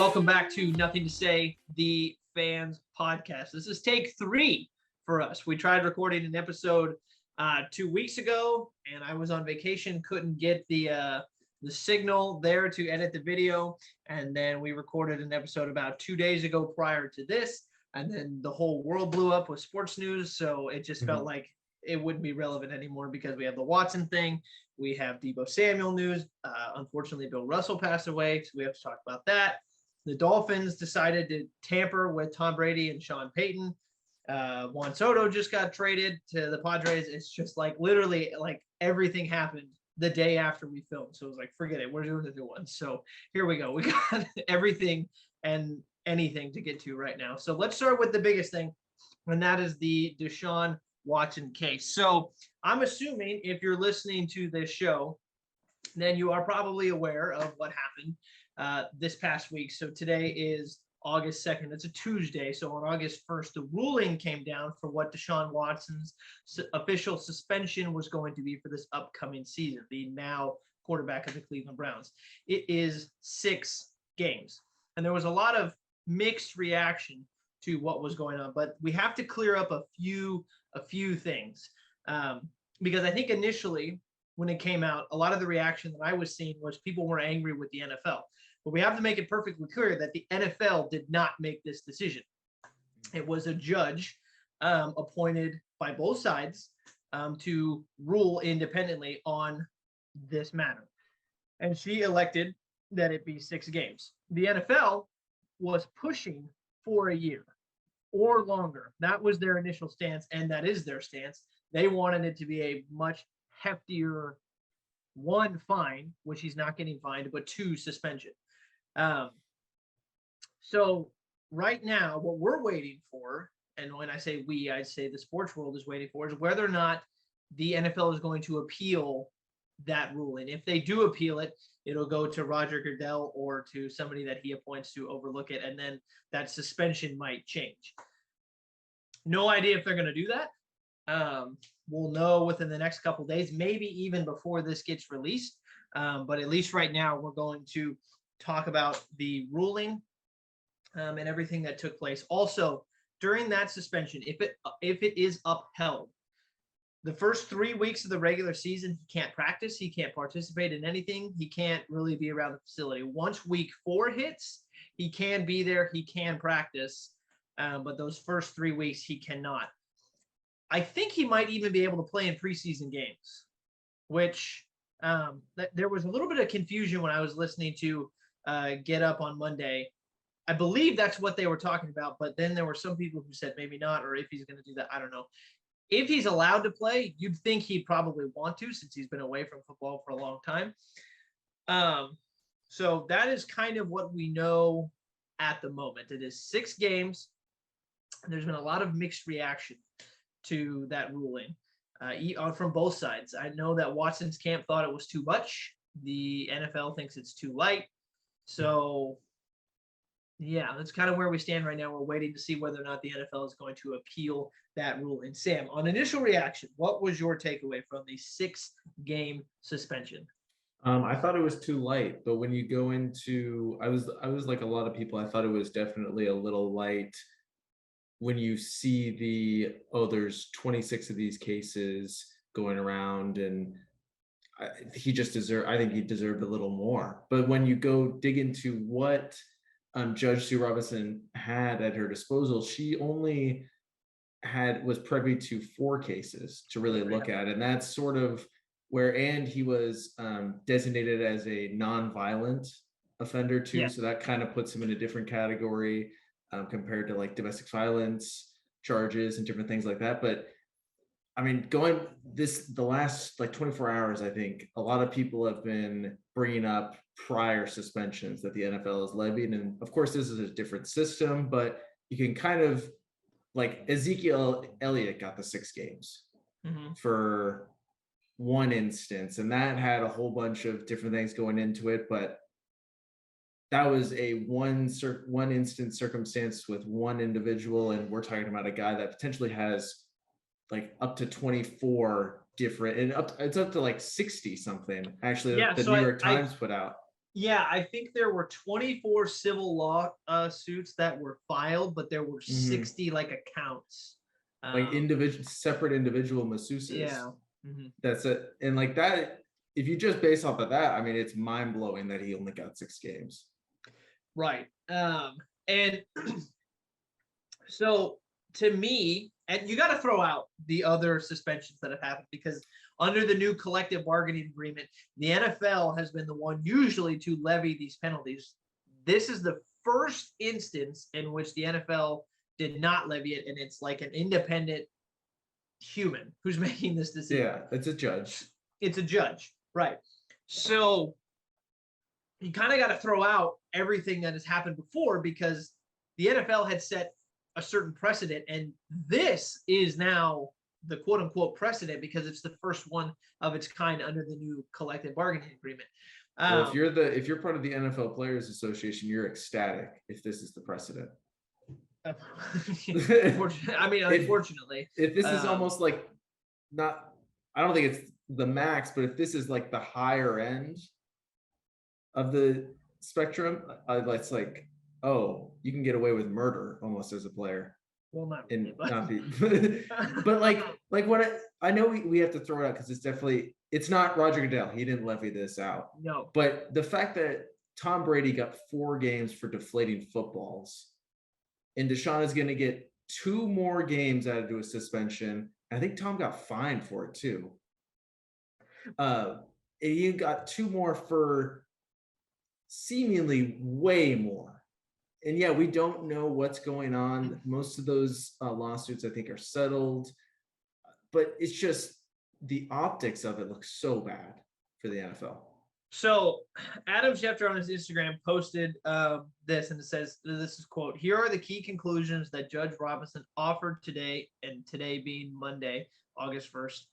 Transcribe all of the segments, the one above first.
welcome back to Nothing to Say, the Fans Podcast. This is take 3 for us. We tried recording an episode 2 weeks ago, and I was on vacation, couldn't get the signal there to edit the video, and then we recorded an episode about 2 days ago prior to this, and then the whole world blew up with sports news, so it just felt like it wouldn't be relevant anymore because we have the Watson thing, we have Deebo Samuel news. Unfortunately, Bill Russell passed away, so we have to talk about that. The Dolphins decided to tamper with Tom Brady and Sean Payton. Juan Soto just got traded to the Padres. It's just like literally like everything happened the day after we filmed. So it was like, forget it. We're doing a new one. So here we go. We got everything and anything to get to right now. So let's start with the biggest thing, and that is the Deshaun Watson case. So I'm assuming if you're listening to this show, then you are probably aware of what happened this past week. So today is August 2nd. It's a Tuesday. So on August 1st, the ruling came down for what Deshaun Watson's official suspension was going to be for this upcoming season, the now quarterback of the Cleveland Browns. It is 6 games. And there was a lot of mixed reaction to what was going on, but we have to clear up a few things. Because I think initially when it came out, a lot of the reaction that I was seeing was people were angry with the NFL. But we have to make it perfectly clear that the NFL did not make this decision. It was a judge appointed by both sides to rule independently on this matter. And she elected that it be 6 games. The NFL was pushing for a year or longer. That was their initial stance, and that is their stance. They wanted it to be a much heftier 1 fine, which he's not getting fined, but 2 suspension. So right now, what we're waiting for, and when I say we, I say the sports world is waiting for, is whether or not the NFL is going to appeal that ruling. If they do appeal it, it'll go to Roger Goodell or to somebody that he appoints to overlook it, and then that suspension might change. No idea if they're going to do that. We'll know within the next couple of days, maybe even before this gets released. But at least right now, we're going to talk about the ruling and everything that took place. Also, during that suspension, if it is upheld, the first 3 weeks of the regular season, he can't practice, he can't participate in anything, he can't really be around the facility. Once week 4 hits, he can be there, he can practice, but those first 3 weeks he cannot. I think he might even be able to play in preseason games, which there was a little bit of confusion when I was listening to Get Up on Monday. I believe that's what they were talking about, but then there were some people who said maybe not, or if he's going to do that, I don't know. If he's allowed to play, you'd think he'd probably want to, since he's been away from football for a long time. So that is kind of what we know at the moment. It is 6 games. There's been a lot of mixed reaction to that ruling from both sides. I know that Watson's camp thought it was too much. The NFL thinks it's too light. So, yeah, that's kind of where we stand right now. We're waiting to see whether or not the NFL is going to appeal that ruling. Sam, on initial reaction, what was your takeaway from the 6-game suspension? I thought it was too light, but when you go into, I was like a lot of people, I thought it was definitely a little light. When you see there's 26 of these cases going around, and I think he deserved a little more. But when you go dig into what Judge Sue Robinson had at her disposal, she only was privy to 4 cases to really look at. And that's sort of where, and he was designated as a non-violent offender too. Yeah. So that kind of puts him in a different category compared to like domestic violence charges and different things like that. But I mean, the last like 24 hours, I think a lot of people have been bringing up prior suspensions that the NFL has levied. And of course, this is a different system, but you can kind of, like, Ezekiel Elliott got the 6 games for one instance, and that had a whole bunch of different things going into it, but that was a one instance circumstance with one individual, and we're talking about a guy that potentially has like up to 24 different, and it's up to like 60 something actually. Yeah, the New York Times put out. Yeah, I think there were 24 civil law suits that were filed, but there were 60 like accounts. Like separate individual masseuses. Yeah. Mm-hmm. That's it. And like that, if you just base off of that, I mean, it's mind blowing that he only got 6 games. Right. And so to me, and you got to throw out the other suspensions that have happened because under the new collective bargaining agreement, the NFL has been the one usually to levy these penalties. This is the first instance in which the NFL did not levy it, and it's like an independent human who's making this decision. Yeah, it's a judge. It's a judge, right? So you kind of got to throw out everything that has happened before because the NFL had set a certain precedent, and this is now the quote unquote precedent because it's the first one of its kind under the new collective bargaining agreement. Well, if you're part of the NFL Players Association, you're ecstatic if this is the precedent. I mean, unfortunately, if this is almost like not, I don't think it's the max, but if this is like the higher end of the spectrum, it's like, oh, you can get away with murder almost as a player. Well, not really, but not be, but like what I know we have to throw it out because it's definitely, it's not Roger Goodell. He didn't levy this out. No. But the fact that Tom Brady got 4 games for deflating footballs, and Deshaun is going to get 2 more games added to a suspension. I think Tom got fined for it too. He got 2 more for seemingly way more. And yeah, we don't know what's going on. Most of those lawsuits, I think, are settled. But it's just the optics of it looks so bad for the NFL. So Adam Schefter on his Instagram posted this, and it says, this is quote, "Here are the key conclusions that Judge Robinson offered today," and today being Monday, August 1st,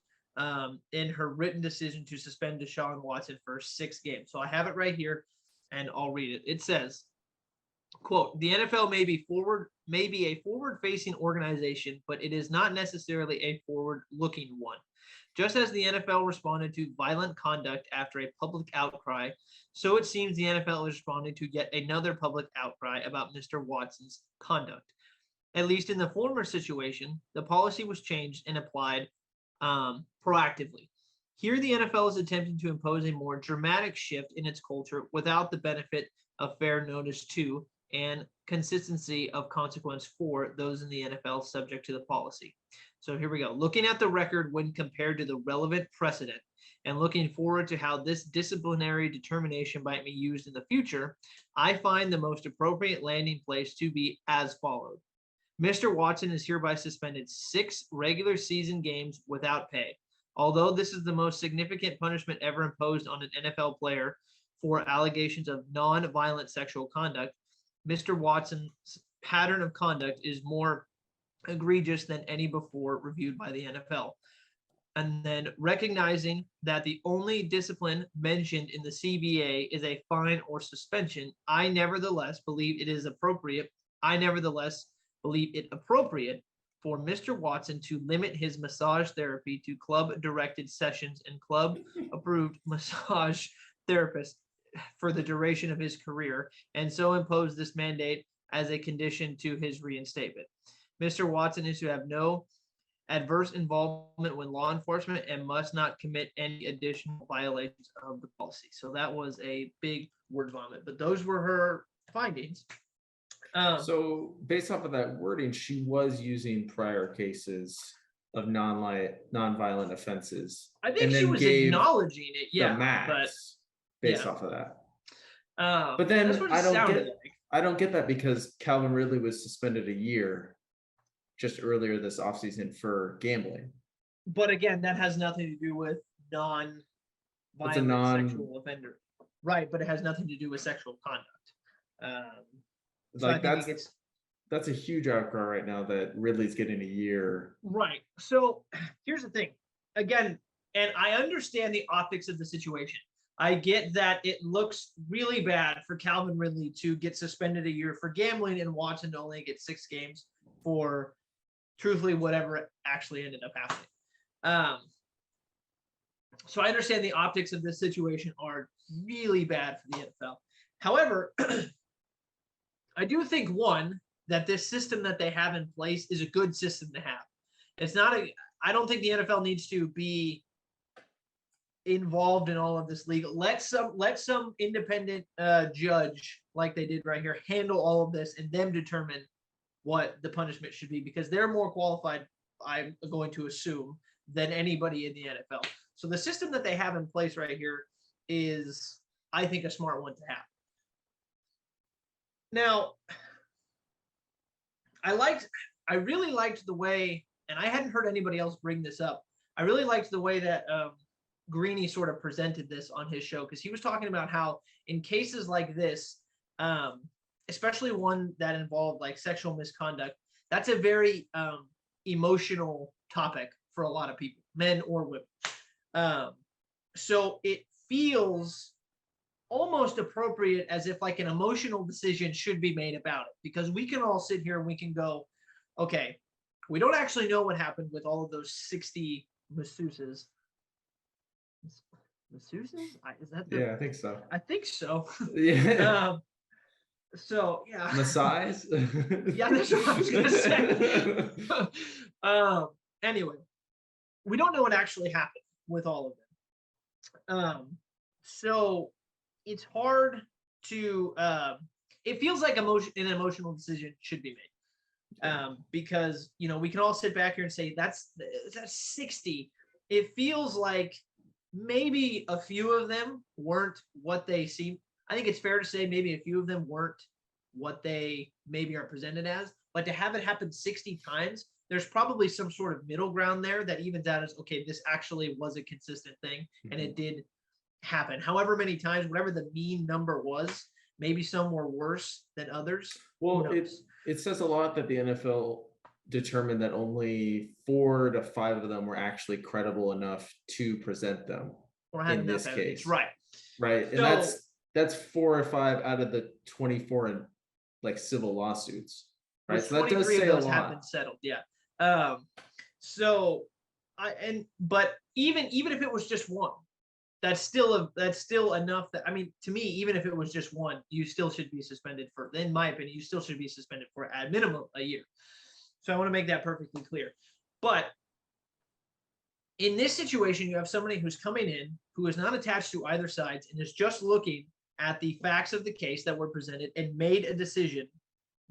in her written decision to suspend Deshaun Watson for 6 games. So I have it right here, and I'll read it. It says, quote, "The NFL may be a forward-facing organization, but it is not necessarily a forward-looking one. Just as the NFL responded to violent conduct after a public outcry, so it seems the NFL is responding to yet another public outcry about Mr. Watson's conduct. At least in the former situation, the policy was changed and applied proactively. Here, the NFL is attempting to impose a more dramatic shift in its culture without the benefit of fair notice to and consistency of consequence for those in the NFL subject to the policy." So here we go. "Looking at the record when compared to the relevant precedent and looking forward to how this disciplinary determination might be used in the future, I find the most appropriate landing place to be as followed. Mr. Watson is hereby suspended 6 regular season games without pay. Although this is the most significant punishment ever imposed on an NFL player for allegations of non-violent sexual conduct, Mr. Watson's pattern of conduct is more egregious than any before reviewed by the NFL. And then recognizing that the only discipline mentioned in the CBA is a fine or suspension, I nevertheless believe it appropriate for Mr. Watson to limit his massage therapy to club-directed sessions and club-approved massage therapists for the duration of his career, and so impose this mandate as a condition to his reinstatement. Mr. Watson is to have no adverse involvement with law enforcement and must not commit any additional violations of the policy." So that was a big word vomit, but those were her findings. So based off of that wording, she was using prior cases of non-violent offenses. I think she was acknowledging it, yeah, the max based off of that. But then I don't get that because Calvin Ridley was suspended a year just earlier this offseason for gambling. But again, that has nothing to do with non-violent sexual offender. Right, but it has nothing to do with sexual conduct. Like that's a huge outcry right now that Ridley's getting a year. Right. So here's the thing. Again, and I understand the optics of the situation. I get that it looks really bad for Calvin Ridley to get suspended a year for gambling and Watson to only get 6 games for, truthfully, whatever actually ended up happening. So I understand the optics of this situation are really bad for the NFL. However, I do think one, that this system that they have in place is a good system to have. It's not a I don't think the NFL needs to be involved in all of this legal. Let some independent judge, like they did right here, handle all of this and them determine what the punishment should be, because they're more qualified, I'm going to assume, than anybody in the NFL. So the system that they have in place right here is, I think, a smart one to have. Now, I really liked the way, and I hadn't heard anybody else bring this up. I really liked the way that Greeny sort of presented this on his show, because he was talking about how in cases like this, especially one that involved like sexual misconduct, that's a very emotional topic for a lot of people, men or women. So it feels almost appropriate, as if like an emotional decision should be made about it, because we can all sit here and we can go, okay, we don't actually know what happened with all of those 60 masseuses. Masseuses? Is that the? Yeah, I think so. I think so. Yeah. So yeah. Massage? Yeah, that's what I was gonna say. Anyway, we don't know what actually happened with all of them. So it's hard to. It feels like an emotional decision should be made, because we can all sit back here and say that's 60. It feels like maybe a few of them weren't what they seem. I think it's fair to say maybe a few of them weren't what they maybe are presented as, but to have it happen 60 times, there's probably some sort of middle ground there that evens out as, okay, this actually was a consistent thing and it did happen. However many times, whatever the mean number was, maybe some were worse than others. Well, it says a lot that the NFL determined that only 4 to 5 of them were actually credible enough to present them in this case. Right. And that's 4 or 5 out of the 24 in like civil lawsuits. Right. So that does say a lot. Have been settled. Yeah. But even if it was just one, that's still enough that, I mean, to me, even if it was just one, you still should be suspended for, in my opinion, you still should be suspended for at minimum a year. So I want to make that perfectly clear. But in this situation, you have somebody who's coming in who is not attached to either side and is just looking at the facts of the case that were presented and made a decision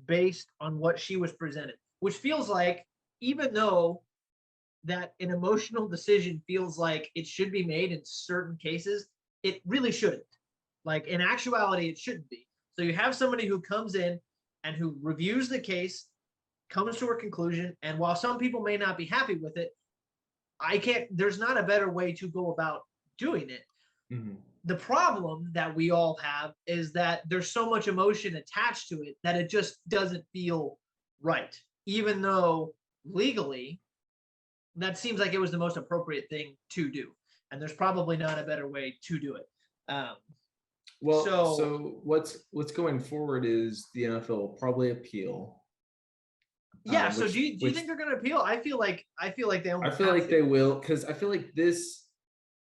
based on what she was presented, which feels like, even though that an emotional decision feels like it should be made in certain cases, it really shouldn't. Like, in actuality, it shouldn't be. So you have somebody who comes in and who reviews the case, comes to a conclusion, and while some people may not be happy with it, there's not a better way to go about doing it. Mm-hmm. The problem that we all have is that there's so much emotion attached to it that it just doesn't feel right, even though legally that seems like it was the most appropriate thing to do, and there's probably not a better way to do it. So what's going forward is the NFL will probably appeal. Yeah. So do you think they're going to appeal? I feel like they almost. I feel like they will, because I feel like this.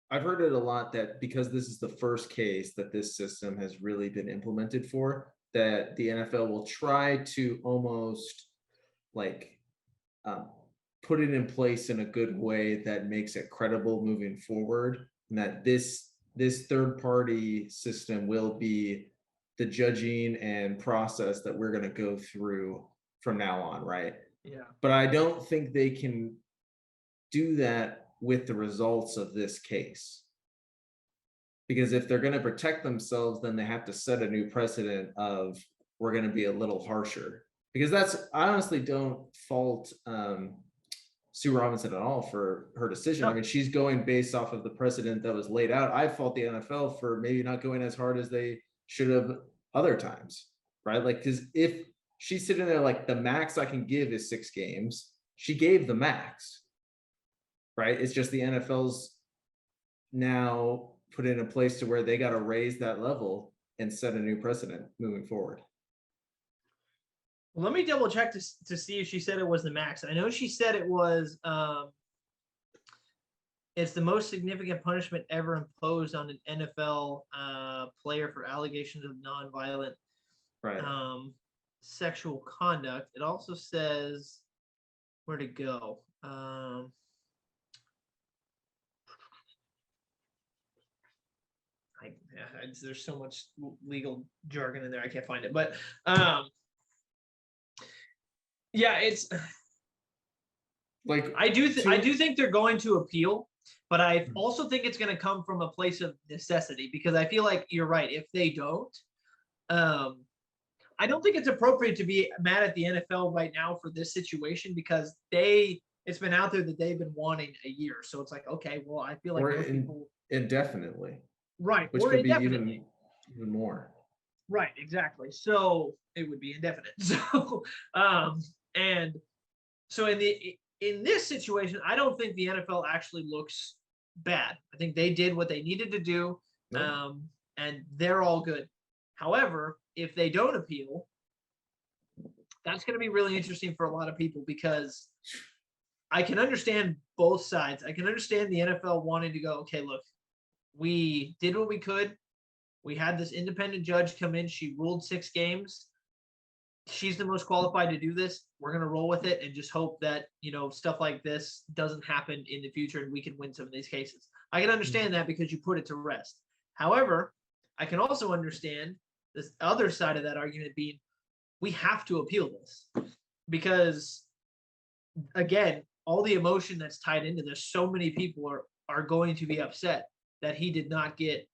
I've heard it a lot that because this is the first case that this system has really been implemented for, that the NFL will try to almost like put it in place in a good way that makes it credible moving forward, and that this third party system will be the judging and process that we're going to go through from now on, right? Yeah. But I don't think they can do that with the results of this case. Because if they're going to protect themselves, then they have to set a new precedent of, we're going to be a little harsher. Because I honestly don't fault Sue Robinson at all for her decision. No. I mean, she's going based off of the precedent that was laid out. I fault the NFL for maybe not going as hard as they should have other times, right? Like, because if she's sitting there like, the max I can give is 6 games, she gave the max, right? It's just the NFL's now put in a place to where they got to raise that level and set a new precedent moving forward. Well, let me double check to see if she said it was the max. I know she said it was It's the most significant punishment ever imposed on an NFL player for allegations of nonviolent Right. sexual conduct. It also says where to go. There's so much legal jargon in there, I can't find it. But yeah, it's like I do think they're going to appeal, but I also think it's going to come from a place of necessity, because I feel like you're right. If they don't, I don't think it's appropriate to be mad at the NFL right now for this situation, because it's been out there that they've been wanting a year. So it's like, okay, well, I feel like most people indefinitely. Right. Which or could be indefinitely. even more. Right, exactly. So it would be indefinite. So and so in this situation, I don't think the NFL actually looks bad. I think they did what they needed to do. Nope. And they're all good. However, if they don't appeal, that's going to be really interesting for a lot of people, because I can understand both sides. I can understand the NFL wanting to go, okay, look, we did what we could. We had this independent judge come in. She ruled 6 games. She's the most qualified to do this. We're going to roll with it and just hope that, stuff like this doesn't happen in the future and we can win some of these cases. I can understand that because you put it to rest. However, I can also understand this other side of that argument being, we have to appeal this, because, again, all the emotion that's tied into this, so many people are going to be upset that he did not get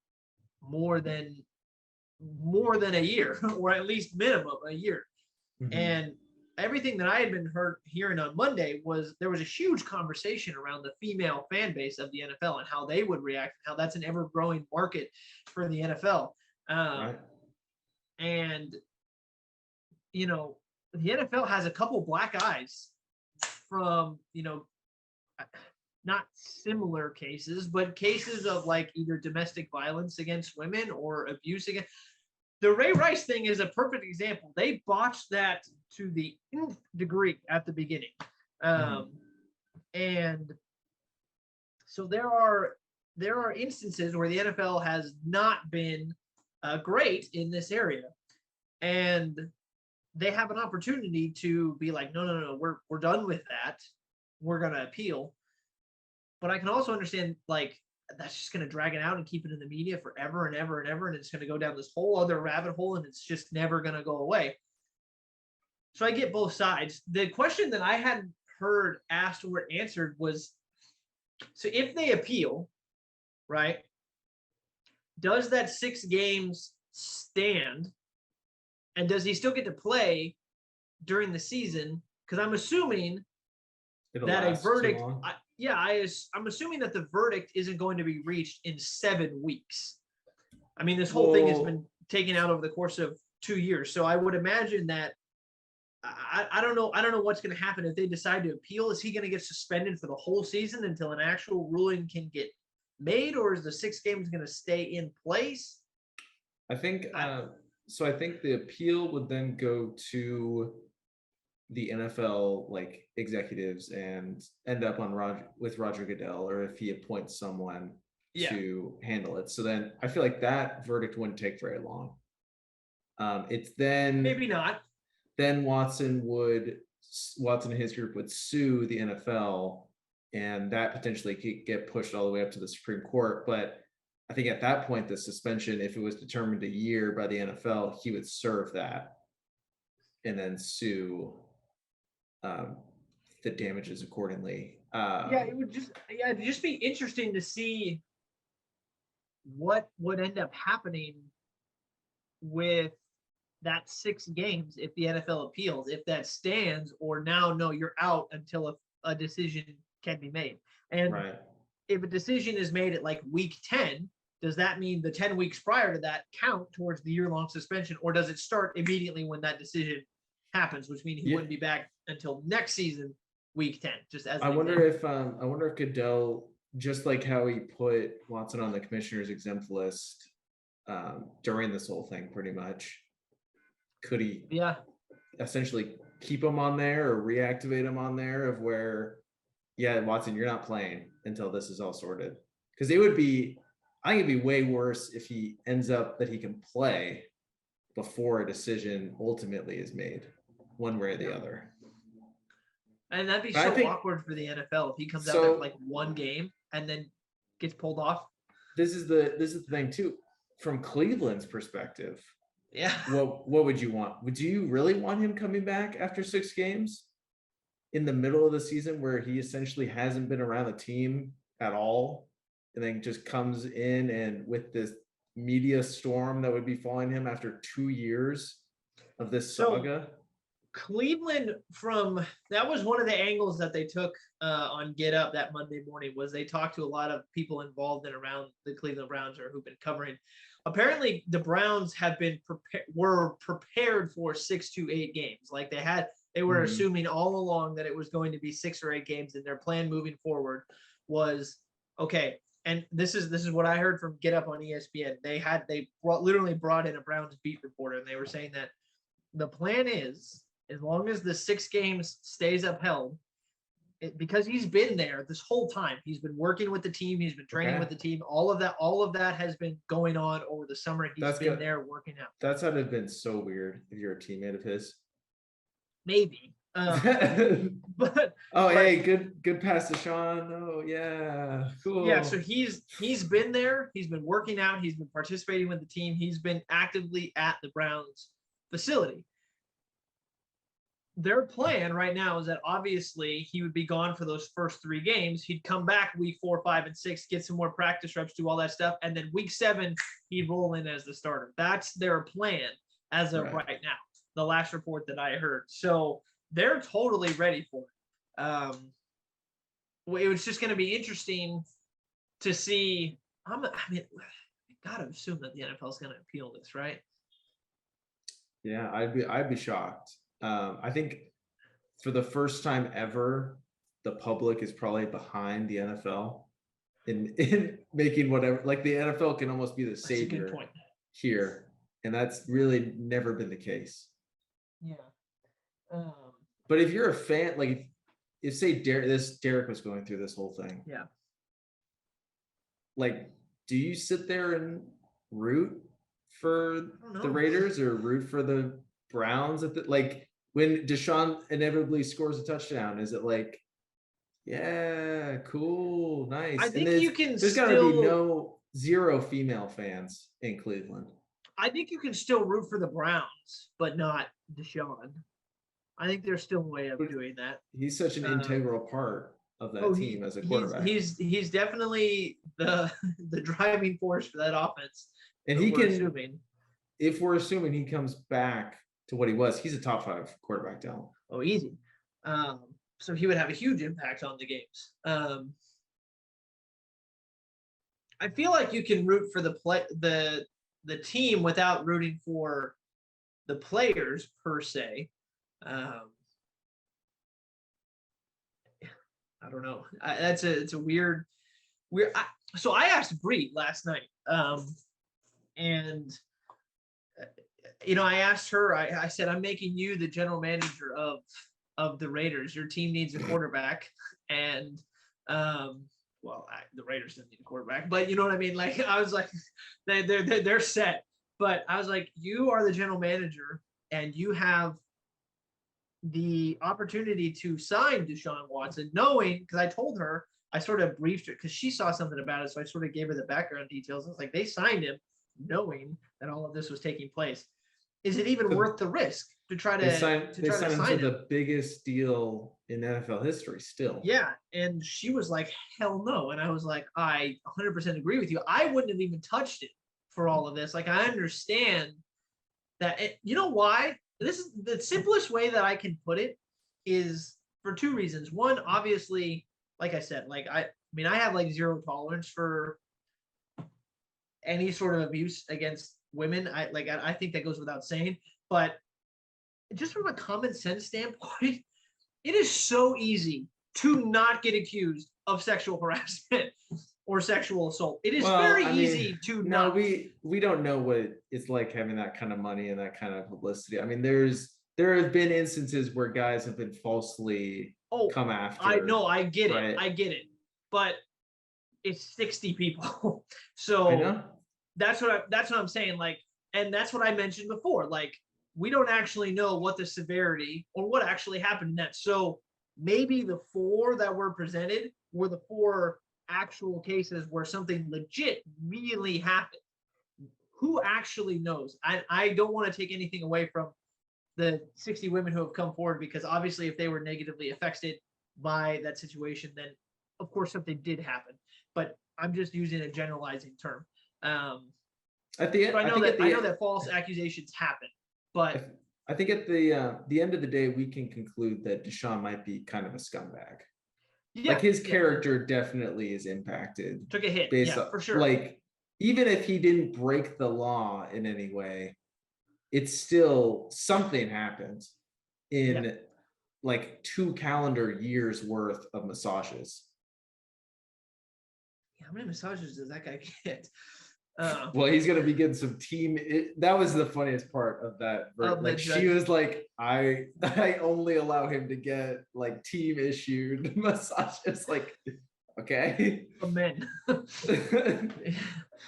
more than a year, or at least minimum a year. Mm-hmm. And everything that I had been hearing on Monday was there was a huge conversation around the female fan base of the NFL and how they would react, how that's an ever-growing market for the NFL. Right. And, the NFL has a couple black eyes from, not similar cases, but cases of like either domestic violence against women or abuse against. The Ray Rice thing is a perfect example. They botched that to the nth degree at the beginning. And so there are instances where the NFL has not been great in this area. And they have an opportunity to be like, no, we're done with that. We're going to appeal. But I can also understand, like, that's just going to drag it out and keep it in the media forever and ever and ever. And it's going to go down this whole other rabbit hole, and it's just never going to go away. So I get both sides. The question that I hadn't heard asked or answered was, so if they appeal, right, does that 6 games stand? And does he still get to play during the season? Because I'm assuming that a verdict, I'm assuming that the verdict isn't going to be reached in 7 weeks. I mean, this whole thing has been taken out over the course of 2 years. So I would imagine that I don't know what's going to happen if they decide to appeal. Is he going to get suspended for the whole season until an actual ruling can get made, or is the 6 games going to stay in place? I think so. I think the appeal would then go to the NFL like executives and end up on Roger Goodell, or if he appoints someone to handle it. So then I feel like that verdict wouldn't take very long. It's then maybe not. Then Watson and his group would sue the NFL, and that potentially could get pushed all the way up to the Supreme Court. But I think at that point, the suspension, if it was determined a year by the NFL, he would serve that and then sue the damages accordingly. It would just be interesting to see what would end up happening with that 6 games if the NFL appeals, if that stands, or now, no, you're out until a decision can be made. And if a decision is made at like week 10, does that mean the 10 weeks prior to that count towards the year-long suspension, or does it start immediately when that decision happens, which means he wouldn't be back until next season, week 10? Just as I wonder if Goodell, just like how he put Watson on the commissioner's exempt list during this whole thing, pretty much, could he essentially keep him on there or reactivate him on there of where, Watson, you're not playing. until this is all sorted. Because I think it'd be way worse if he ends up that he can play before a decision ultimately is made, one way or the other. And that'd be so awkward for the NFL if he comes out there for like one game and then gets pulled off. This is the thing too, from Cleveland's perspective. Yeah. What would you want? Would you really want him coming back after 6 games in the middle of the season where he essentially hasn't been around the team at all, and then just comes in and with this media storm that would be following him after 2 years of this saga? Cleveland, that was one of the angles that they took on Get Up that Monday morning, was they talked to a lot of people involved and around the Cleveland Browns or who've been covering. Apparently, the Browns were prepared for 6 to 8 games. Like they were assuming all along that it was going to be 6 or 8 games, and their plan moving forward was okay. And this is what I heard from Get Up on ESPN. They literally brought in a Browns beat reporter, and they were saying that the plan is, as long as the 6 games stays upheld, because he's been there this whole time. He's been working with the team. He's been training with the team. All of that has been going on over the summer. He's been there working out. That's had to have been so weird if you're a teammate of his. Maybe. But hey, good pass to Deshaun. Oh yeah, cool. Yeah, so he's been there. He's been working out. He's been participating with the team. He's been actively at the Browns facility. Their plan right now is that obviously he would be gone for those first 3 games. He'd come back week 4, 5, and 6, get some more practice reps, do all that stuff, and then week 7 he'd roll in as the starter. That's their plan as of right now. The last report that I heard. So they're totally ready for it. It was just going to be interesting to see. I gotta assume that the NFL is going to appeal this, right? Yeah, I'd be shocked. I think for the first time ever, the public is probably behind the NFL in making whatever. Like the NFL can almost be the savior here, and that's really never been the case. Yeah. But if you're a fan, like if say Derek was going through this whole thing, yeah. Like, do you sit there and root for the Raiders or root for the Browns like when Deshaun inevitably scores a touchdown? Is it like, yeah, cool, nice? I think you can. There's got to be zero female fans in Cleveland. I think you can still root for the Browns, but not Deshaun. I think there's still a way of doing that. He's such an integral part of that team as a quarterback. He's definitely the driving force for that offense. And he can, if we're assuming he comes back to what he was, he's a top 5 quarterback talent. Oh, easy. So he would have a huge impact on the games. I feel like you can root for the team without rooting for the players per se. I don't know. It's a weird. So I asked Bree last night, and I asked her. I said, I'm making you the general manager of the Raiders. Your team needs a quarterback, and the Raiders didn't need a quarterback, but you know what I mean. Like I was like, they're set. But I was like, you are the general manager, and you have the opportunity to sign Deshaun Watson, knowing, because I told her, I sort of briefed her because she saw something about it. So I sort of gave her the background details. I was like, they signed him knowing that all of this was taking place. Is it even worth the risk to try to sign him to the biggest deal in NFL history still? Yeah. And she was like, hell no. And I was like, I 100% agree with you. I wouldn't have even touched it for all of this. Like, I understand that. You know why? This is the simplest way that I can put it is for 2 reasons. One, obviously, like I said, like I have like zero tolerance for any sort of abuse against women. I think that goes without saying, but just from a common sense standpoint, it is so easy to not get accused of sexual harassment or sexual assault. It is easy to not. We don't know what it's like having that kind of money and that kind of publicity. I mean, there have been instances where guys have been falsely come after. I get it. I get it. But it's 60 people. I So know. that's what I'm saying. Like, and that's what I mentioned before. Like, we don't actually know what the severity or what actually happened in that. So maybe the 4 that were presented were the 4 actual cases where something legit really happened. Who actually knows? I don't want to take anything away from the 60 women who have come forward, because obviously if they were negatively affected by that situation, then of course something did happen. But I'm just using a generalizing term. At the So end, I know that false accusations happen, but I think at the end of the day, we can conclude that Deshaun might be kind of a scumbag. yeah, Like his yeah, character definitely is impacted took a hit. based Yeah, on for sure. like even if he didn't break the law in any way, it's still something happened in like 2 calendar years worth of massages. How many massages does that guy get? Well, he's gonna be getting some team. That was the funniest part of that. Like she was like, I only allow him to get like team issued massages. Like, okay. For men.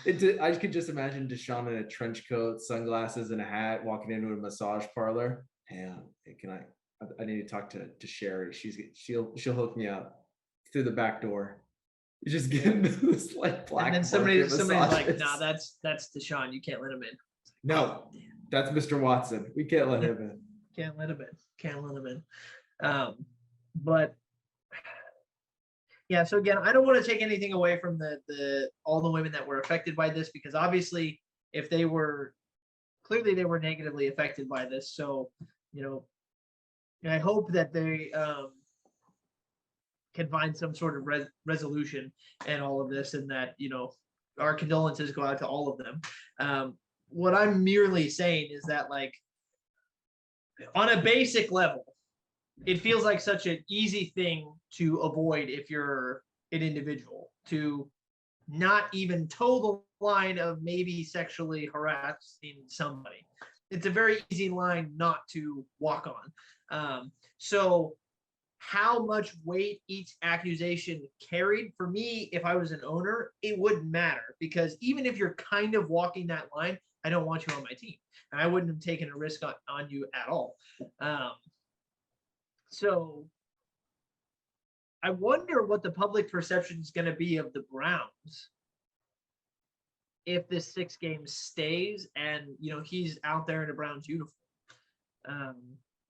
I could just imagine Deshaun in a trench coat, sunglasses, and a hat walking into a massage parlor. Hey, can I need to talk to Sherry. She'll hook me up through the back door. You're just getting this like black. And then somebody's like, nah, that's Deshaun. You can't let him in. No, that's Mr. Watson. We can't let him in. Can't let him in. Can't let him in. But yeah, so again, I don't want to take anything away from the all the women that were affected by this, because obviously if they were clearly they were negatively affected by this. So, I hope that they can find some sort of resolution and all of this, and that our condolences go out to all of them. What I'm merely saying is that, like, on a basic level, it feels like such an easy thing to avoid if you're an individual, to not even toe the line of maybe sexually harassing somebody. It's a very easy line not to walk on. So how much weight each accusation carried, for me, if I was an owner, it wouldn't matter, because even if you're kind of walking that line, I don't want you on my team, and I wouldn't have taken a risk on you at all. So I wonder what the public perception is going to be of the Browns if this 6 games stays and he's out there in a Browns uniform.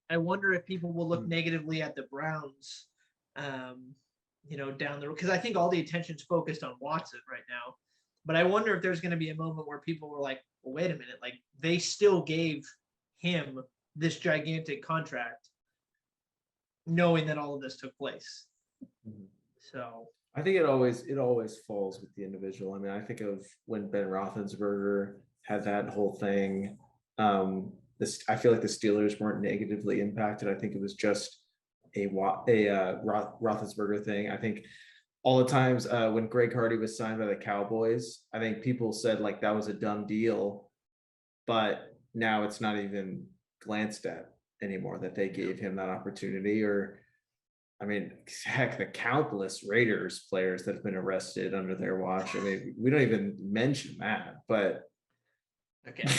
I wonder if people will look negatively at the Browns, down the road, because I think all the attention's focused on Watson right now. But I wonder if there's going to be a moment where people were like, well, wait a minute, like they still gave him this gigantic contract, knowing that all of this took place. So I think it always falls with the individual. I mean, I think of when Ben Roethlisberger had that whole thing. I feel like the Steelers weren't negatively impacted. I think it was just a Roethlisberger thing. I think all the times when Greg Hardy was signed by the Cowboys, I think people said like that was a dumb deal, but now it's not even glanced at anymore that they gave him that opportunity. Or, I mean, heck, the countless Raiders players that have been arrested under their watch. I mean, we don't even mention that, but okay.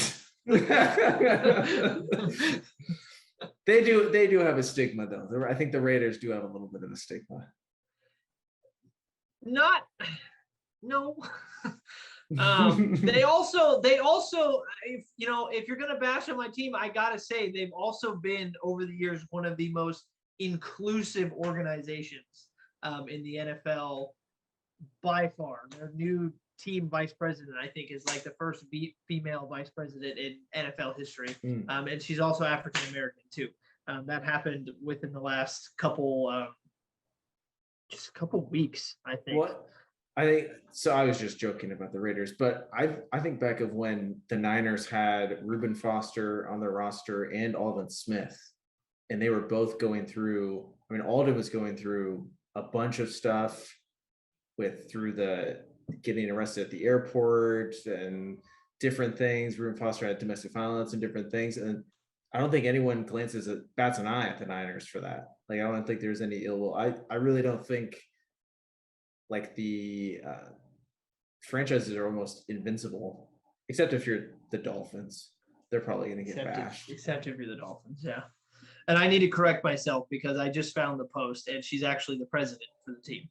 They do have a stigma, though. I think the Raiders do have a little bit of a stigma. No. They also, if you're gonna bash on my team, I gotta say they've also been over the years one of the most inclusive organizations in the NFL by far. Their new team vice president, I think, is like the first female vice president in NFL history, and she's also African American too. That happened within the last couple weeks, I think. What? I think so. I was just joking about the Raiders, but I think back of when the Niners had Reuben Foster on their roster and Aldon Smith, and they were both going through. I mean, Aldon was going through a bunch of stuff through the getting arrested at the airport and different things. Reuben Foster had domestic violence and different things, and I don't think anyone bats an eye at the Niners for that. Like, I don't think there's any ill will. I really don't think like the franchises are almost invincible, except if you're the Dolphins. They're probably going to get bashed. Except if you're the Dolphins, yeah. And I need to correct myself because I just found the post, and she's actually the president for the team.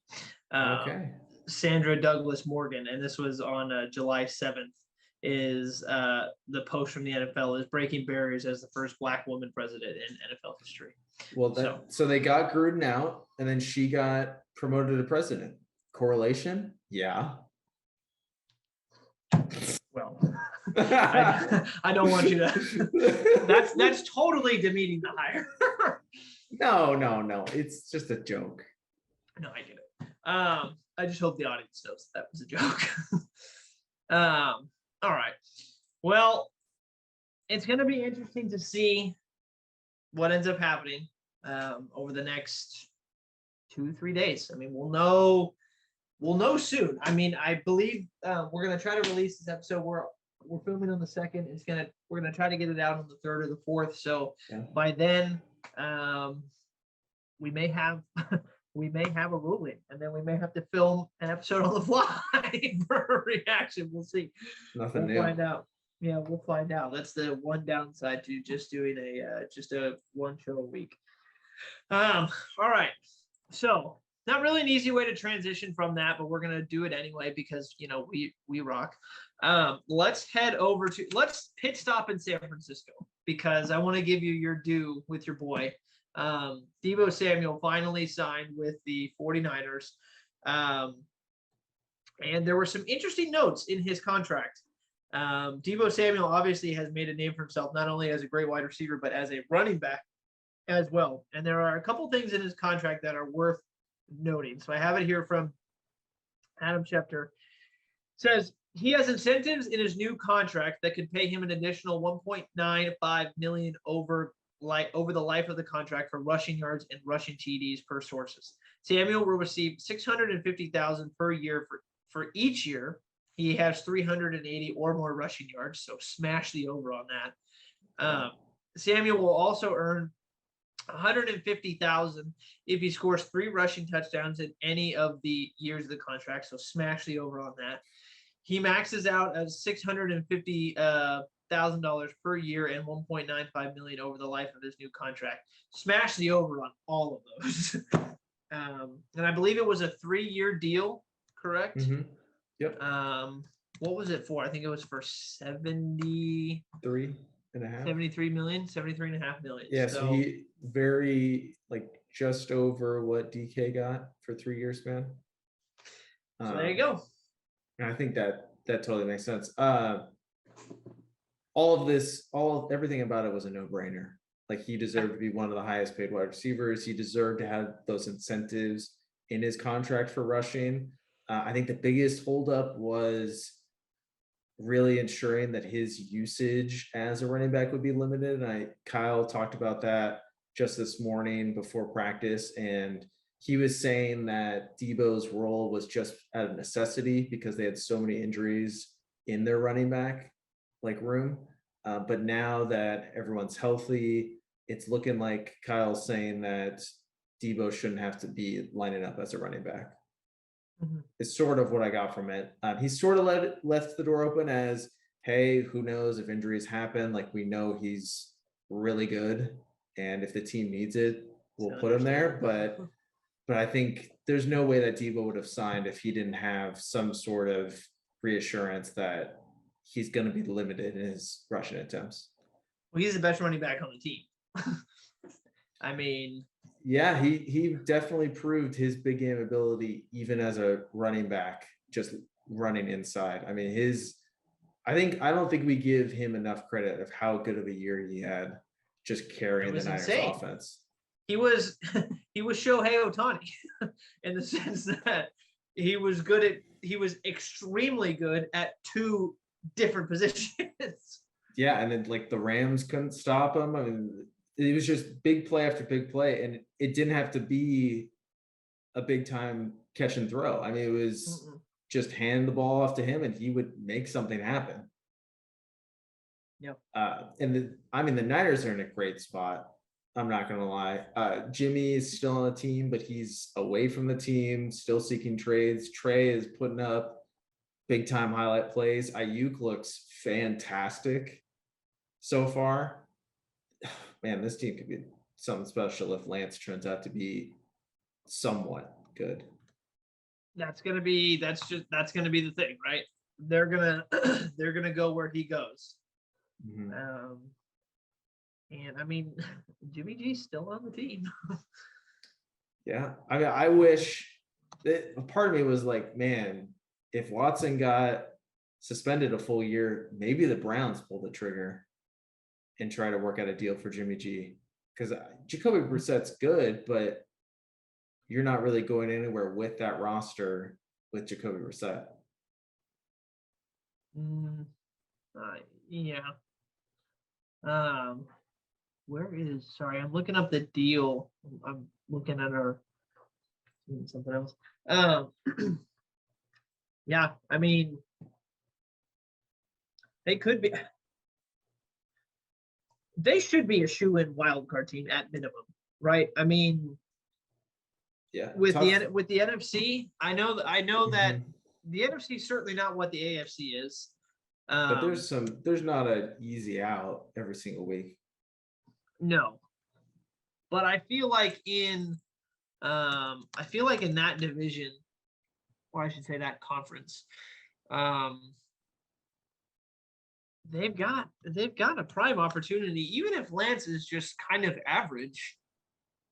Okay. Sandra Douglas Morgan, and this was on July 7th, is the post from the NFL is breaking barriers as the first Black woman president in NFL history. Well, so they got Gruden out, and then she got promoted to president. Correlation? Yeah. Well, I don't want you to. That's totally demeaning the hire. No. It's just a joke. No, I get it. I just hope the audience knows that was a joke. All right. Well, it's going to be interesting to see what ends up happening over the next 2-3 days. I mean, we'll know soon. I mean, I believe we're going to try to release this episode. We're filming on the 2nd. We're gonna try to get it out on the 3rd or the 4th. So by then, we may have a ruling, and then we may have to film an episode on the fly for a reaction. We'll see. Nothing new. We'll find out. Yeah, we'll find out. That's the one downside to just doing a one show a week. All right. So not really an easy way to transition from that, but we're gonna do it anyway because we rock. Let's pit stop in San Francisco because I want to give you your due with your boy. Deebo Samuel finally signed with the 49ers. And there were some interesting notes in his contract. Deebo Samuel obviously has made a name for himself, not only as a great wide receiver, but as a running back as well. And there are a couple things in his contract that are worth noting. So I have it here from Adam Schefter. It says he has incentives in his new contract that could pay him an additional $1.95 million over the life of the contract for rushing yards and rushing TDs per sources. Samuel will receive $650,000 per year for each year. He has 380 or more rushing yards, so smash the over on that. Samuel will also earn $150,000 if he scores 3 rushing touchdowns in any of the years of the contract, so smash the over on that. He maxes out as $650,000 per year and $1.95 million over the life of his new contract. Smash the over on all of those. And I believe it was a 3-year deal, correct? Mm-hmm. Yep. What was it for? I think it was for 73 million. Yeah, so he just over what DK got for 3 years, man. So there you go. And I think that totally makes sense. Everything about it was a no-brainer. Like, he deserved to be one of the highest paid wide receivers. He deserved to have those incentives in his contract for rushing. I think the biggest holdup was really ensuring that his usage as a running back would be limited. And Kyle talked about that just this morning before practice, and he was saying that Deebo's role was just out of necessity because they had so many injuries in their running back room. But now that everyone's healthy, it's looking like Kyle's saying that Deebo shouldn't have to be lining up as a running back. Mm-hmm. It's sort of what I got from it. He sort of left the door open as, hey, who knows if injuries happen? Like, we know he's really good, and if the team needs it, we'll put him there. But I think there's no way that Deebo would have signed if he didn't have some sort of reassurance that he's going to be limited in his rushing attempts. Well, he's the best running back on the team. I mean, yeah, he definitely proved his big game ability even as a running back, just running inside. I mean, I don't think we give him enough credit of how good of a year he had just carrying the Niners offense. He was Shohei Ohtani in the sense that he was extremely good at 2 different positions. Yeah, and then the Rams couldn't stop him. I mean, it was just big play after big play, and it didn't have to be a big time catch and throw. I mean, it was just hand the ball off to him, and he would make something happen. Yep. The Niners are in a great spot. I'm not gonna lie. Jimmy is still on the team, but he's away from the team, still seeking trades. Trey is putting up big time highlight plays. Ayuk looks fantastic so far. Man, this team could be something special if Lance turns out to be somewhat good. That's gonna be the thing, right? They're gonna they're gonna go where he goes. Mhm. And I mean, Jimmy G's still on the team. Yeah, I mean, I wish that a part of me was like, man, if Watson got suspended a full year, maybe the Browns pull the trigger and try to work out a deal for Jimmy G. Because Jacoby Brissett's good, but you're not really going anywhere with that roster with Jacoby Brissett. Mm, yeah. Um, where is? Sorry, I'm looking up the deal. I'm looking at our something else. Um, yeah. I mean, they could be. They should be a shoe-in wild card team at minimum, right? I mean, Yeah, with tough. the NFC, I know that Mhm. the NFC is certainly not what the AFC is. But there's not an easy out every single week. No, but I feel like in that division, or I should say that conference, um, they've got a prime opportunity, even if Lance is just kind of average,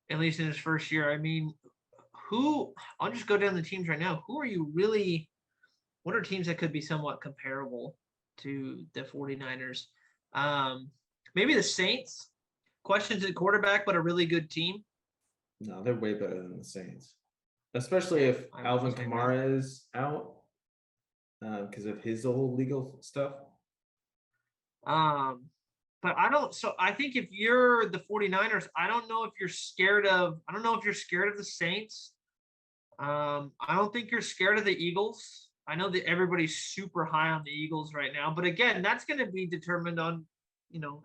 at least in his first year. I mean, I'll just go down the teams right now. Who are you really? What are teams that could be somewhat comparable to the 49ers? Maybe the Saints. Questions at quarterback, but a really good team. No, they're way better than the Saints, especially if Alvin Kamara is out because of his whole legal stuff. But I think if you're the 49ers, I don't know if you're scared of the Saints. I don't think you're scared of the Eagles. I know that everybody's super high on the Eagles right now, but again, that's going to be determined on,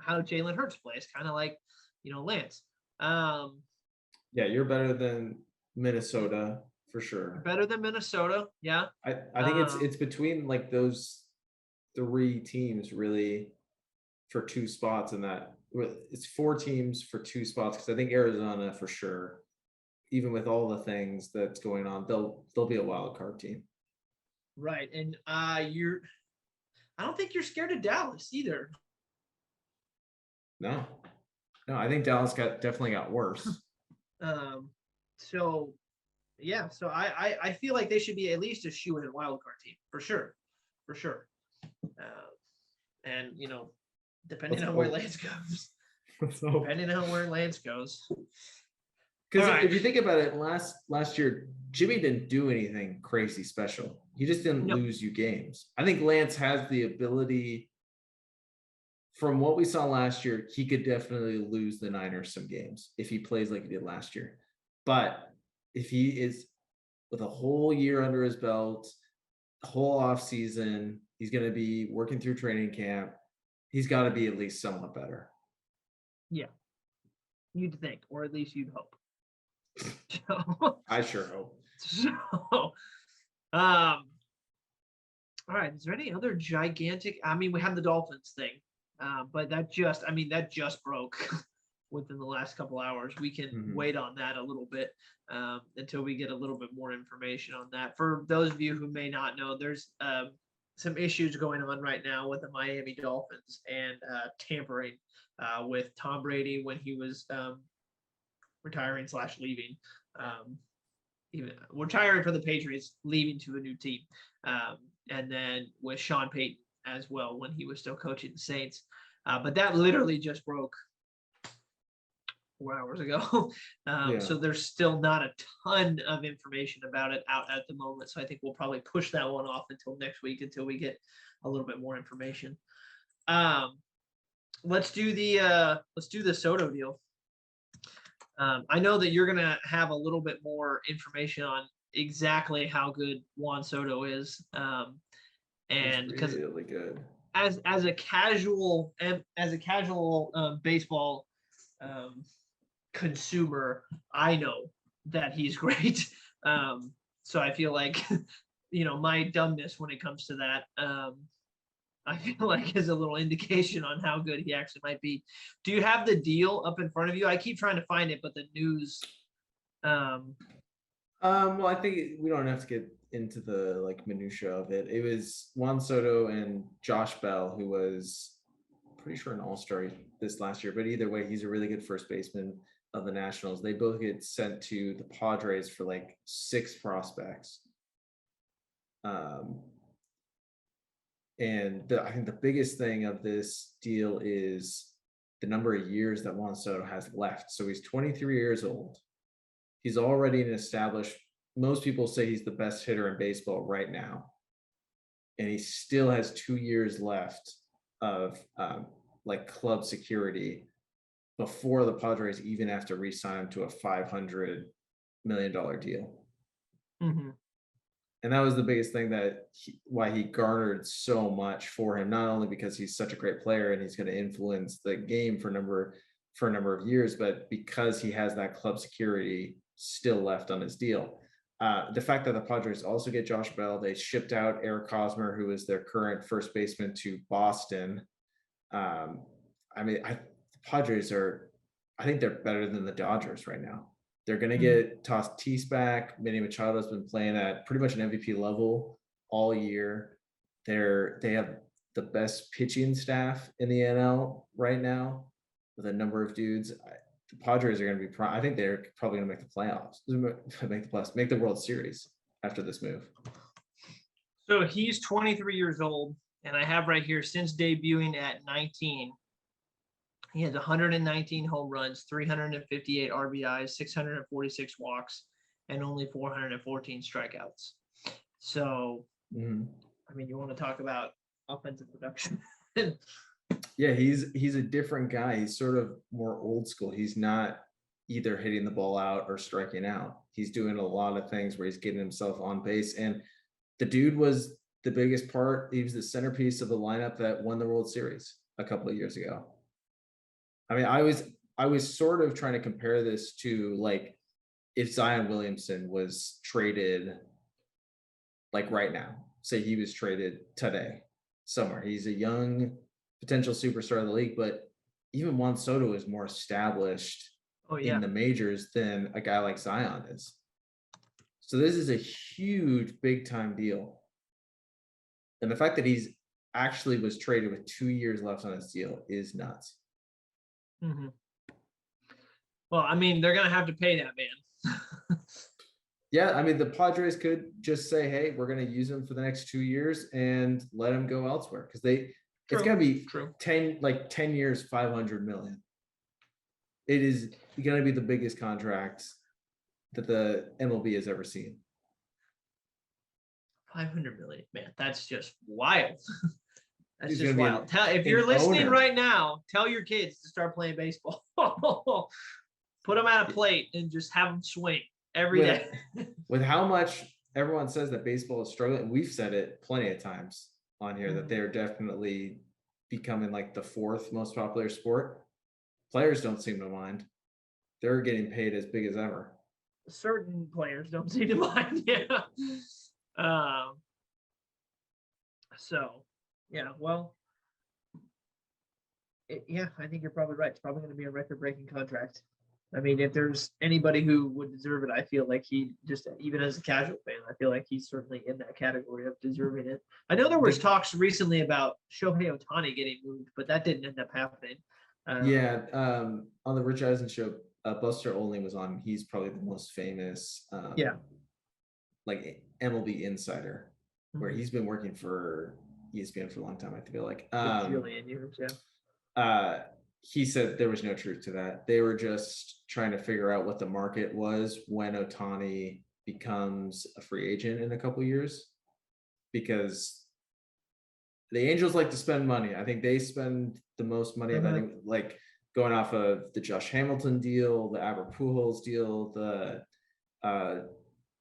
how Jalen Hurts plays, kind of like, Lance. Yeah, you're better than Minnesota for sure. Better than Minnesota, yeah. I think it's between like those three teams really for two spots in that. It's four teams for two spots because I think Arizona for sure, even with all the things that's going on, they'll be a wild card team. Right, and I don't think you're scared of Dallas either. No, I think Dallas definitely got worse. So yeah, so I feel like they should be at least a shoe-in wild card team for sure. And depending on where Lance goes. Depending on where Lance goes. Because if you think about it, last year, Jimmy didn't do anything crazy special. He just didn't lose you games. I think Lance has the ability, from what we saw last year, he could definitely lose the Niners some games if he plays like he did last year. But if he is with a whole year under his belt, whole off season, he's going to be working through training camp. He's got to be at least somewhat better. Yeah, you'd think, or at least you'd hope. I sure hope. So, all right. Is there any other gigantic? I mean, we have the Dolphins thing, but that just broke within the last couple hours. We can wait on that a little bit until we get a little bit more information on that. For those of you who may not know, there's some issues going on right now with the Miami Dolphins and tampering with Tom Brady when he was retiring/leaving. Even retiring for the Patriots, leaving to a new team, and then with Sean Payton as well when he was still coaching the Saints. But that literally just broke 4 hours ago. So there's still not a ton of information about it out at the moment. So I think we'll probably push that one off until next week until we get a little bit more information. Let's do the Soto deal. I know that you're going to have a little bit more information on exactly how good Juan Soto is. And because really good as a casual baseball consumer, I know that he's great. So I feel like, my dumbness when it comes to that, I feel like is a little indication on how good he actually might be. Do you have the deal up in front of you? I keep trying to find it, but the news. Well, I think we don't have to get into the minutia of it. It was Juan Soto and Josh Bell, who was pretty sure an all-star this last year, but either way, he's a really good first baseman of the Nationals. They both get sent to the Padres for 6 prospects. And I think the biggest thing of this deal is the number of years that Juan Soto has left. So he's 23 years old. He's already an established, most people say he's the best hitter in baseball right now. And he still has 2 years left of club security before the Padres even have to re-sign him to a $500 million deal. Mm-hmm. And that was the biggest thing why he garnered so much for him, not only because he's such a great player and he's going to influence the game for a number of years, but because he has that club security still left on his deal. The fact that the Padres also get Josh Bell, they shipped out Eric Hosmer, who is their current first baseman, to Boston. The Padres I think they're better than the Dodgers right now. They're going to get Tatis back. Manny Machado's been playing at pretty much an MVP level all year. They have the best pitching staff in the NL right now with a number of dudes. The Padres are going to be I think they're probably going to make the playoffs, make the World Series after this move. So he's 23 years old, and I have right here, since debuting at 19, he has 119 home runs, 358 RBIs, 646 walks, and only 414 strikeouts. So, you want to talk about offensive production? Yeah, he's a different guy. He's sort of more old school. He's not either hitting the ball out or striking out. He's doing a lot of things where he's getting himself on base. And the dude was the biggest part. He was the centerpiece of the lineup that won the World Series a couple of years ago. I was sort of trying to compare this to if Zion Williamson was traded right now, say he was traded today somewhere. He's a young potential superstar of the league, but even Juan Soto is more established in the majors than a guy like Zion is. So this is a huge, big time deal. And the fact that he's actually was traded with 2 years left on his deal is nuts. Mm-hmm. Well, they're going to have to pay that man. Yeah, the Padres could just say, hey, we're going to use him for the next 2 years and let him go elsewhere, because it's going to be 10 years, $500 million. It is going to be the biggest contract that the MLB has ever seen. $500 million, man, that's just wild. That's just wild. If you're listening right now, tell your kids to start playing baseball. Put them at a plate and just have them swing every day. With how much everyone says that baseball is struggling, we've said it plenty of times on here that they're definitely becoming the 4th most popular sport. Players don't seem to mind. They're getting paid as big as ever. Certain players don't seem to mind. Yeah. So, yeah, well, I think you're probably right. It's probably going to be a record-breaking contract. If there's anybody who would deserve it, I feel like he just, even as a casual fan, I feel like he's certainly in that category of deserving it. I know there was talks recently about Shohei Ohtani getting moved, but that didn't end up happening. On the Rich Eisen show, Buster Olney was on. He's probably the most famous MLB insider, where he's been working for ESPN for a long time, I feel like. He said there was no truth to that. They were just trying to figure out what the market was when Ohtani becomes a free agent in a couple of years, because the Angels like to spend money. I think they spend the most money of any, going off of the Josh Hamilton deal, the Albert Pujols deal, the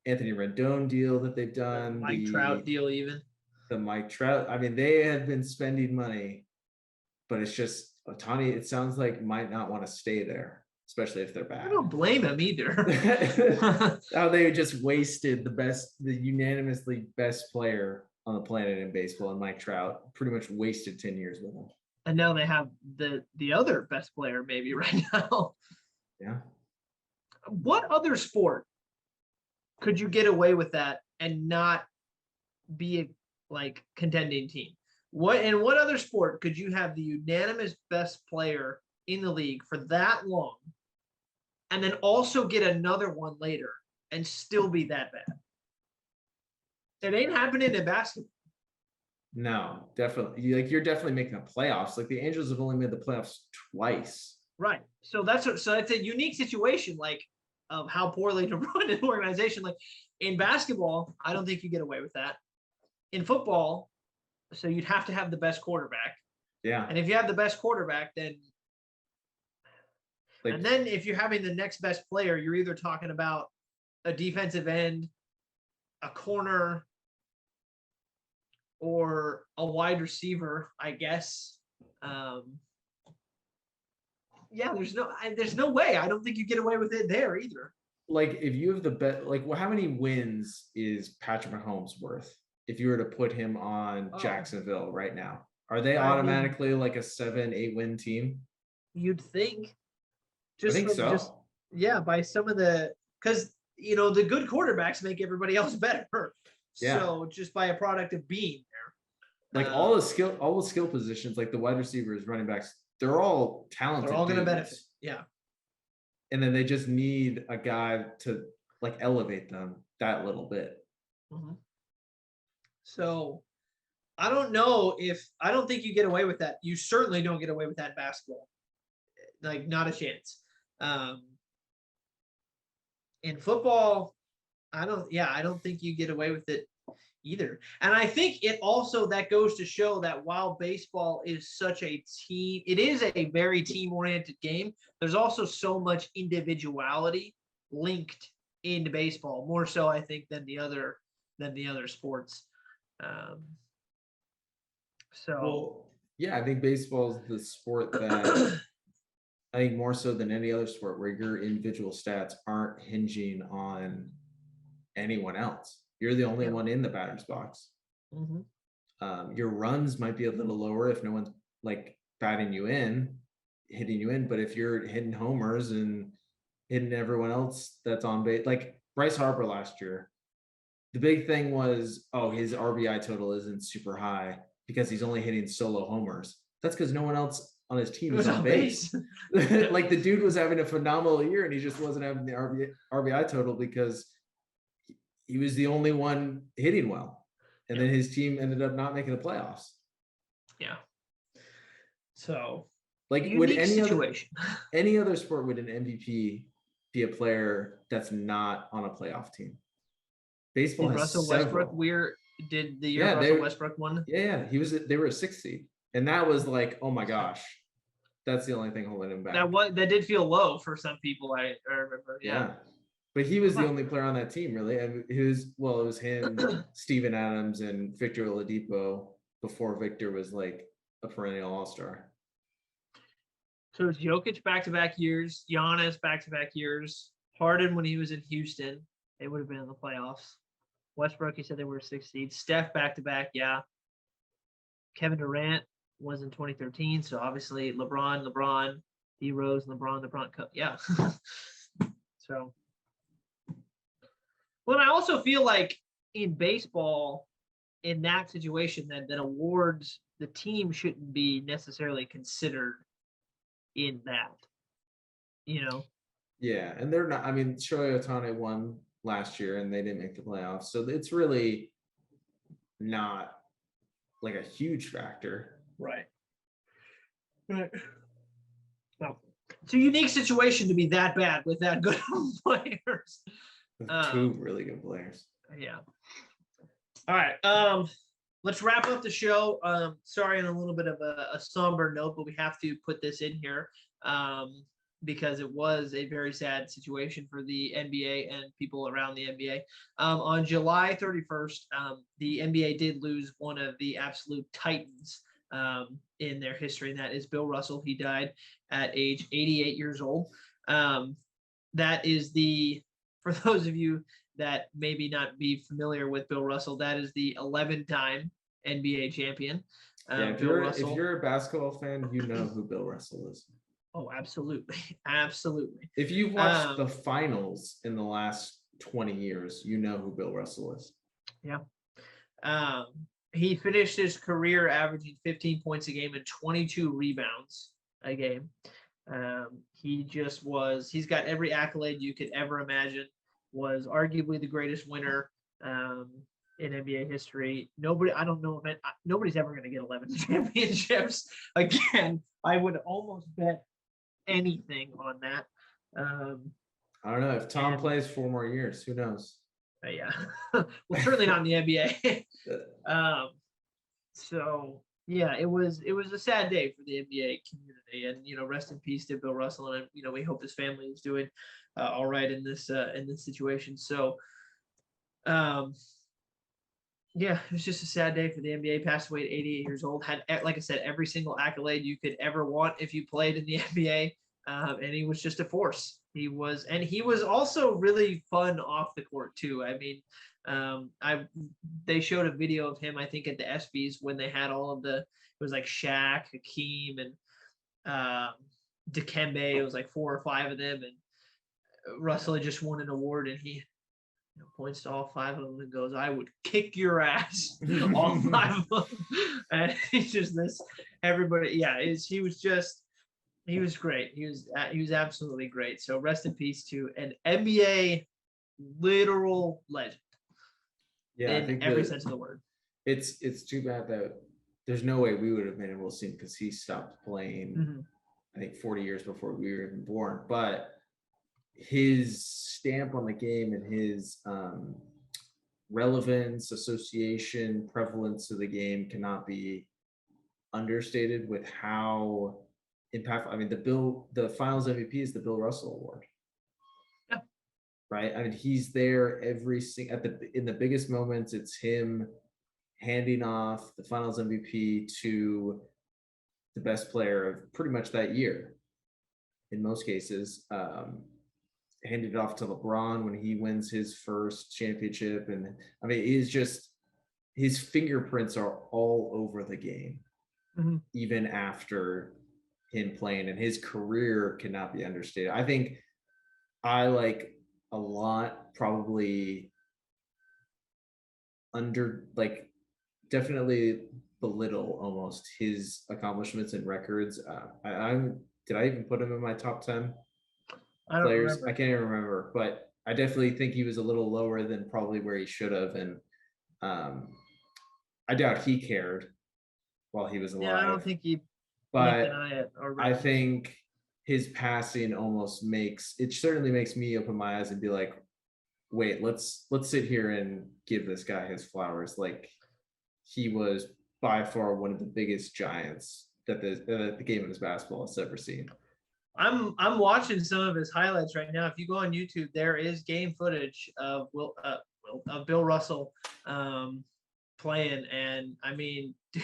Anthony Rendon deal that they've done, Mike Trout deal, even the Mike Trout. They have been spending money, but it's just Ohtani, it sounds like, might not want to stay there. especially if they're I bad. don't blame him either. How they just wasted the unanimously best player on the planet in baseball, and Mike Trout pretty much wasted 10 years with him. And now they have the other best player maybe right now. Yeah. What other sport could you get away with that and not be a like contending team? What other sport could you have the unanimous best player in the league for that long and then also get another one later and still be that bad? It ain't happening in basketball. No, definitely. You're definitely making the playoffs. Like the Angels have only made the playoffs twice. Right. So that's a unique situation, like of how poorly to run an organization. Like in basketball, I don't think you get away with that. In football, so you'd have to have the best quarterback. Yeah. And if you have the best quarterback, then and then if you're having the next best player, you're either talking about a defensive end, a corner, or a wide receiver, I guess. Yeah, there's no way. I don't think you get away with it there either. Like if you have the best, like how many wins is Patrick Mahomes worth? If you were to put him on Jacksonville right now, are they automatically like a 7-8 win team? You'd think. I think so. By some of because the good quarterbacks make everybody else better. Yeah. So just by a product of being there. Like all the skill positions, like the wide receivers, running backs, they're all talented. They're all going to benefit. Yeah. And then they just need a guy to like elevate them that little bit. Mm-hmm. So I don't think you get away with that. You certainly don't get away with that in basketball. Like not a chance. In football, I don't think you get away with it either. And I think it also that goes to show that while baseball is such a team, it is a very team-oriented game. There's also so much individuality linked into baseball, more so I think than the other sports. I think baseball is the sport that I think more so than any other sport where your individual stats aren't hinging on anyone else. You're the only one in the batter's box. Mm-hmm. Your runs might be a little lower if no one's like hitting you in. But if you're hitting homers and hitting everyone else that's on base, like Bryce Harper last year, the big thing was, his RBI total isn't super high because he's only hitting solo homers. That's because no one else on his team is on base. Like the dude was having a phenomenal year and he just wasn't having the RBI total because he was the only one hitting well. And then his team ended up not making the playoffs. Yeah. So like would any other sport would an MVP be a player that's not on a playoff team? Baseball has Russell Westbrook did the year Russell Westbrook won? Yeah, they were a 6th seed. And that was like, oh my gosh. That's the only thing holding him back. That did feel low for some people, I remember. Yeah. But he was the only player on that team, really. And it was him, Steven Adams, and Victor Oladipo before Victor was like a perennial all-star. So it's Jokic back-to-back years, Giannis back-to-back years, Harden when he was in Houston, they would have been in the playoffs. Westbrook, he said they were a 6th seed. Steph back-to-back, yeah. Kevin Durant was in 2013, so obviously LeBron, D Rose, LeBron, yeah. So, well, I also feel like in baseball, in that situation, that awards, the team shouldn't be necessarily considered in that, Yeah, and they're not. I mean, Shohei Ohtani won last year, and they didn't make the playoffs, so it's really not like a huge factor. Right. Well, it's a unique situation to be that bad with that good players. Two really good players. Yeah. All right. Let's wrap up the show. Sorry on a little bit of a somber note, but we have to put this in here because it was a very sad situation for the NBA and people around the NBA. On July 31st, the NBA did lose one of the absolute titans in their history, and that is Bill Russell. He died at age 88 years old. That is for those of you that maybe not be familiar with Bill Russell, that is the 11-time NBA champion. Yeah, if Bill you're Russell. if you're a basketball fan, you know who Bill Russell is. Oh, absolutely, absolutely. If you've watched the finals in the last 20 years, you know who Bill Russell is. Yeah. He finished his career averaging 15 points a game and 22 rebounds a game. He's got every accolade you could ever imagine, was arguably the greatest winner in NBA history. I don't know if nobody's ever going to get 11 championships again. I would almost bet anything on that. I don't know if Tom plays 4 more years, who knows? Yeah. Well, certainly not in the NBA. So yeah, it was a sad day for the NBA community, and rest in peace to Bill Russell, and we hope his family is doing all right in this situation. So yeah, it was just a sad day for the NBA. Passed away at 88 years old. Had, like I said, every single accolade you could ever want if you played in the NBA, and he was just a force. He was also really fun off the court too. I mean, they showed a video of him, I think, at the ESPYs when they had all of it was like Shaq, Hakeem, and Dikembe. It was like 4 or 5 of them, and Russell had just won an award, and he points to all 5 of them and goes, "I would kick your ass, all 5 of them." And he's just this. Everybody, yeah, he was great. He was absolutely great. So rest in peace to an NBA literal legend. Yeah, in I think every sense of the word. It's too bad that there's no way we would have been able to see him because he stopped playing, I think 40 years before we were even born. But his stamp on the game and his relevance, association, prevalence of the game cannot be understated with how impactful. I mean, the Finals MVP is the Bill Russell Award. Yeah. Right. I mean, he's there in the biggest moments. It's him handing off the Finals MVP to the best player of pretty much that year. In most cases, handed it off to LeBron when he wins his first championship, and I mean, his fingerprints are all over the game, even after him playing, and his career cannot be understated. I think I like a lot, probably definitely belittle almost his accomplishments and records. Did I even put him in my top 10 players? I can't even remember, but I definitely think he was a little lower than probably where he should have, and I doubt he cared while he was alive. Yeah, I don't think he. But I think his passing certainly makes me open my eyes and be like, wait, let's sit here and give this guy his flowers. Like, he was by far one of the biggest giants that the game of basketball has ever seen. I'm watching some of his highlights right now. If you go on YouTube, there is game footage of Bill Russell playing, and I mean, he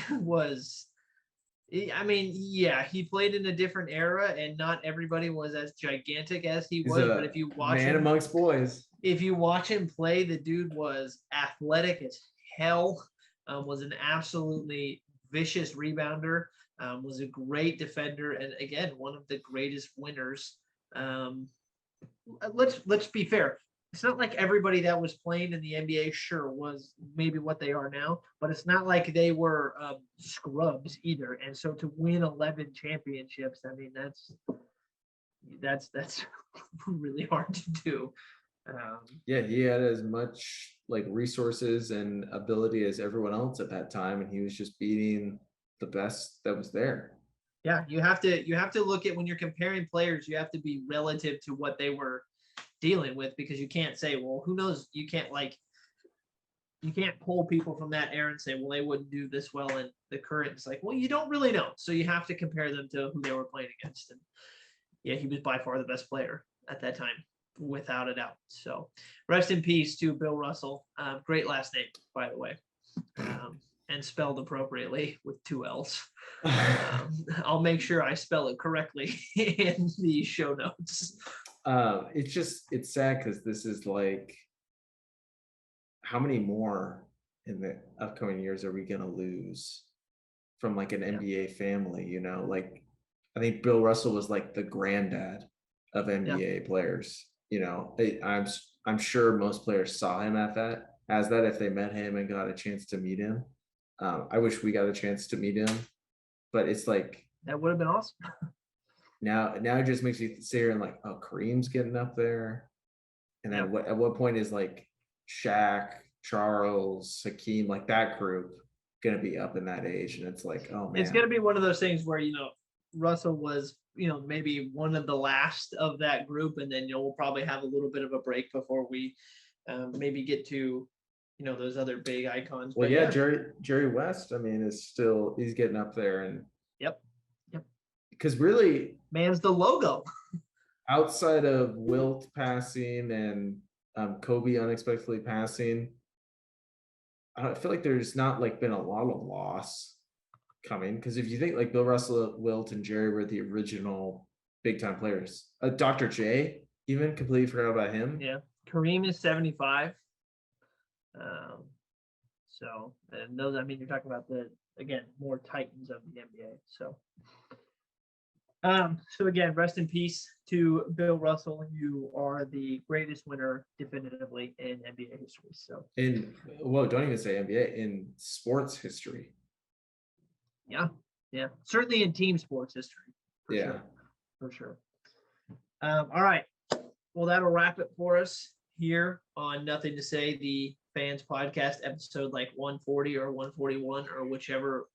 played in a different era, and not everybody was as gigantic as he was. But if you watch man amongst boys, if you watch him play, the dude was athletic as hell. Was an absolutely vicious rebounder. Was a great defender, and again, one of the greatest winners. Let's be fair. It's not like everybody that was playing in the NBA was maybe what they are now, but it's not like they were scrubs either. And so to win 11 championships, I mean, that's really hard to do. Yeah, he had as much like resources and ability as everyone else at that time, and he was just beating the best that was there. Yeah, you have to look at, when you're comparing players, you have to be relative to what they were dealing with, because you can't say, well, who knows? You can't pull people from that era and say, well, they wouldn't do this well in the current. It's like, well, you don't really know. So you have to compare them to who they were playing against. And yeah, he was by far the best player at that time, without a doubt. So rest in peace to Bill Russell. Great last name, by the way. and spelled appropriately with 2 L's. I'll make sure I spell it correctly in the show notes. It's sad because this is like, how many more in the upcoming years are we gonna lose from like an NBA family? You know, like I think Bill Russell was like the granddad of NBA players. You know, I'm sure most players saw him as that if they met him and got a chance to meet him. I wish we got a chance to meet him, but it's like that would have been awesome. Now it just makes you sit here and like, oh, Kareem's getting up there, and then at what point is like Shaq, Charles, Hakeem, like that group gonna be up in that age? And it's like, oh man, it's gonna be one of those things where Russell was maybe one of the last of that group, and then we'll probably have a little bit of a break before we maybe get to those other big icons. Well, yeah, Jerry West, I mean, he's getting up there, and yep. Because really, man's the logo. Outside of Wilt passing and Kobe unexpectedly passing, I feel like there's not like been a lot of loss coming. Because if you think like Bill Russell, Wilt, and Jerry were the original big time players, Dr. J even completely forgot about him. Yeah, Kareem is 75. So, and those, I mean, you're talking about more titans of the NBA. So again, rest in peace to Bill Russell. You are the greatest winner definitively in NBA history. So don't even say NBA, in sports history. Yeah. Certainly in team sports history. For sure. All right. Well, that'll wrap it for us here on Nothing to Say, the Fans Podcast, episode like 140 or 141 or whichever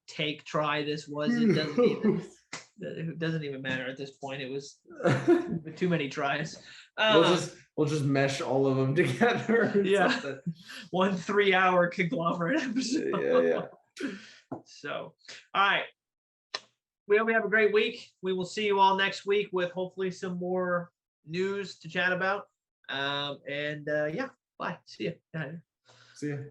try this was. It doesn't even matter at this point. It was too many tries. We'll just mesh all of them together. Yeah. 1 3-hour conglomerate episode. Yeah. So, all right. We hope you have a great week. We will see you all next week with hopefully some more news to chat about. Bye. See you. See you.